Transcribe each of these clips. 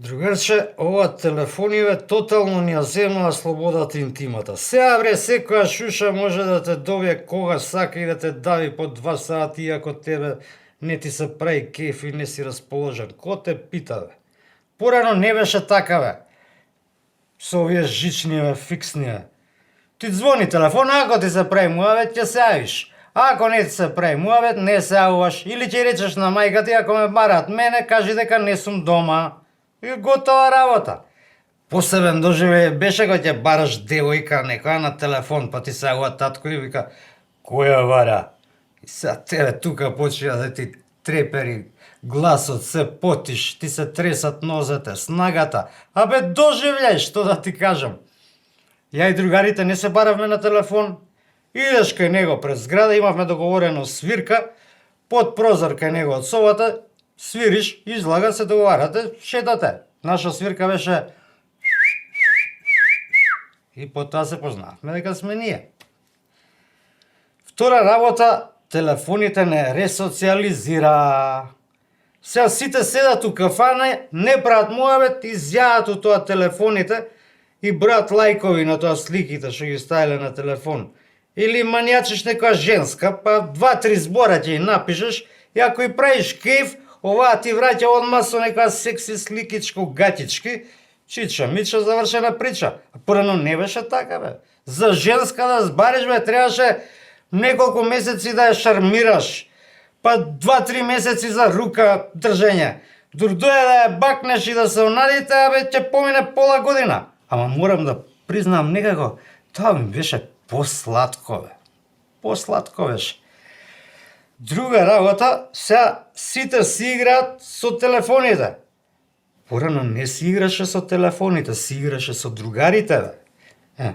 Другарче, ова телефониве тотално ни ја земаа слободата и интимата. Сега бре, секоја шуша може да те добие кога сака и да те дави по 2 сати, иако тебе не ти се прави кеф и не си расположен. Ко те пита, бе? Порано не беше така, бе. Со овие жични, бе, фиксни, бе. Ти звони телефон, ако ти се прави муавет, ќе се јавиш. Ако не ти се прави муавет, не се јавуваш. Или ќе речеш на мајка ти, ако ме барат мене, кажи дека не сум дома. И готова работа. Посебен доживеј беше кога ќе бараш девојка некоја на телефон, па ти се јавува татко и вика: која вара? И сега тебе тука почива да ти трепери гласот, се потиш, ти се тресат нозете, снагата. Абе доживљај, што да ти кажам. Ја и другарите не се баравме на телефон. Идеш кај него пред зграда, имавме договорено свирка, под прозор кај него од собата, свириш, излага, се договарате, шетате. Наша свирка беше и потоа се познавме дека сме ние. Втора работа, телефоните не ресоциализира. Сега сите седат у кафана, не прават муабет, изјават у тоа телефоните и бројат лајкови на тоа сликите што ги ставиле на телефон. Или манијачиш некоја женска, па 2-3 збора ќе ја напишеш и ако и правиш кеф, оваа ти враќа одма со некоја секси сликичко гатички, чича, мича, завршена прича. А порано не беше така, бе. За женска да збариш, бе, требаше неколку месеци да ја шармираш, па 2-3 месеци за рука држење. Дур дојде да ја бакнеш и да се онадите, бе, ќе помине пола година. Ама морам да признам некако, тоа ми беше посладко, бе. Посладко беше. Друга работа, сега сите си играат со телефоните. Порано не си играше со телефоните, си играше со другарите, бе.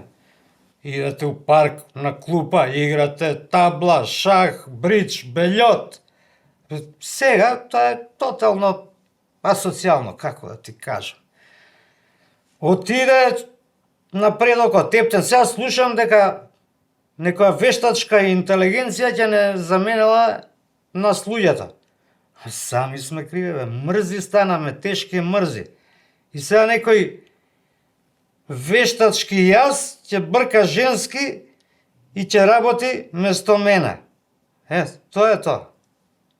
Идете у парк, на клупа, играте табла, шах, бридж, бельот. Сега тоа е тотално асоцијално, како да ти кажам. Отиде напредокот Тептен. Сега слушам дека некоја вештачка интелигенција ќе не заменила нас луѓето. Сами сме криви, бе. Мрзи станаме, тешки мрзи. И сега некој вештачки јас ќе брка женски и ќе работи место мене. Тоа е тоа.